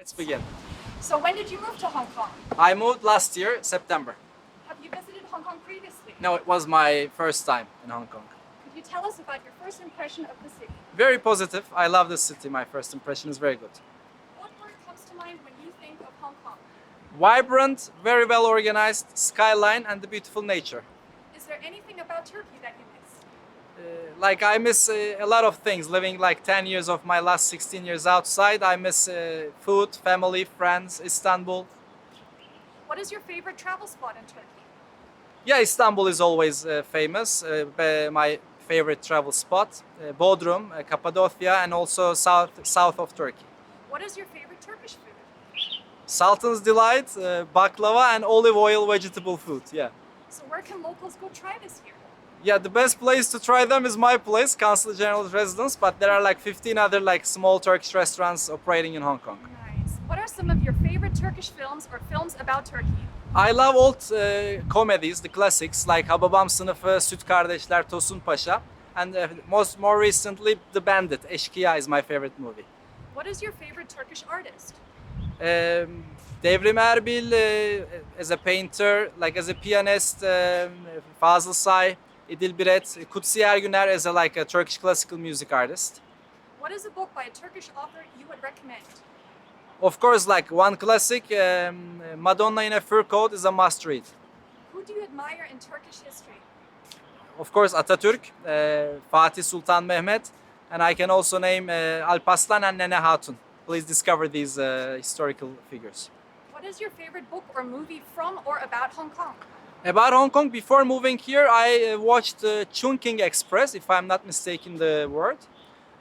let's begin. So when did you move to Hong Kong? I moved last year, September. Have you visited Hong Kong previously? No, it was my first time in Hong Kong. Could you tell us about your first impression of the city? Very positive. I love the city. My first impression is very good. What word comes to mind when you think of Hong Kong? Vibrant, very well organized skyline and the beautiful nature. Is there anything about Turkey that you miss? Like I miss a lot of things. Living like 10 years of my last 16 years outside, I miss food, family, friends, Istanbul. What is your favorite travel spot in Turkey? Yeah, Istanbul is always famous. My favorite travel spot, Bodrum, Cappadocia, and also south of Turkey. What is your favorite Turkish food? Sultan's Delight, baklava, and olive oil vegetable food. Yeah. So where can locals go try this here? Yeah, the best place to try them is my place, Consul General's residence, but there are like 15 other like small Turkish restaurants operating in Hong Kong. Nice. What are some of your favorite Turkish films or films about Turkey? I love old comedies, the classics like Hababam Sınıfı, Süt Kardeşler, Tosun Paşa, and more recently The Bandit, ASHK is my favorite movie. What is your favorite Turkish artist? Devrim Erbil as a painter, like as a pianist, Fazıl Say, İdil Biret, Kutsi Ergüner as a Turkish classical music artist. What is a book by a Turkish author you would recommend? Of course, like one classic, Madonna in a Fur Coat is a must read. Who do you admire in Turkish history? Of course, Atatürk, Fatih Sultan Mehmet, and I can also name Alparslan and Nene Hatun. Please discover these historical figures. What is your favorite book or movie from or about Hong Kong? About Hong Kong, before moving here, I watched Chungking Express, if I'm not mistaken the word.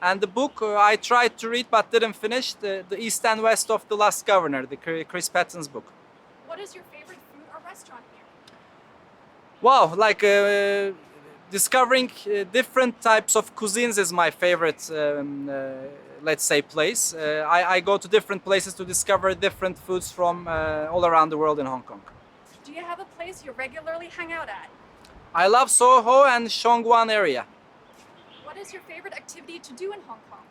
And the book I tried to read but didn't finish, the East and West of the Last Governor, the Chris Patton's book. What is your favorite food or restaurant here? Wow, like discovering different types of cuisines is my favorite, let's say, place. I go to different places to discover different foods from all around the world in Hong Kong. Do you have a place you regularly hang out at? I love Soho and Shongguan area. What is your favorite activity to do in Hong Kong?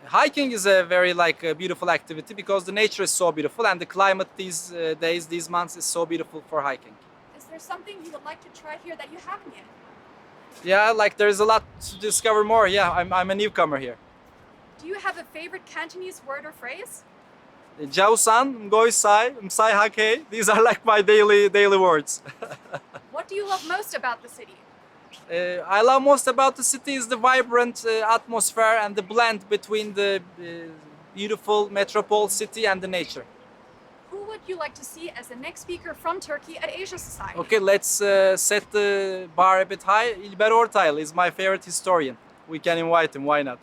Hiking is a very beautiful activity because the nature is so beautiful and the climate these days, these months is so beautiful for hiking. Is there something you would like to try here that you haven't yet? Yeah, like there's a lot to discover more. Yeah, I'm a newcomer here. Do you have a favorite Cantonese word or phrase? Jiaosan, Ngoi Sai, Msai Hake. These are like my daily words. What do you love most about the city? I love most about the city is the vibrant atmosphere and the blend between the beautiful metropole city and the nature. Who would you like to see as the next speaker from Turkey at Asia Society? Okay, let's set the bar a bit high. İlber Ortaylı is my favorite historian. We can invite him, why not?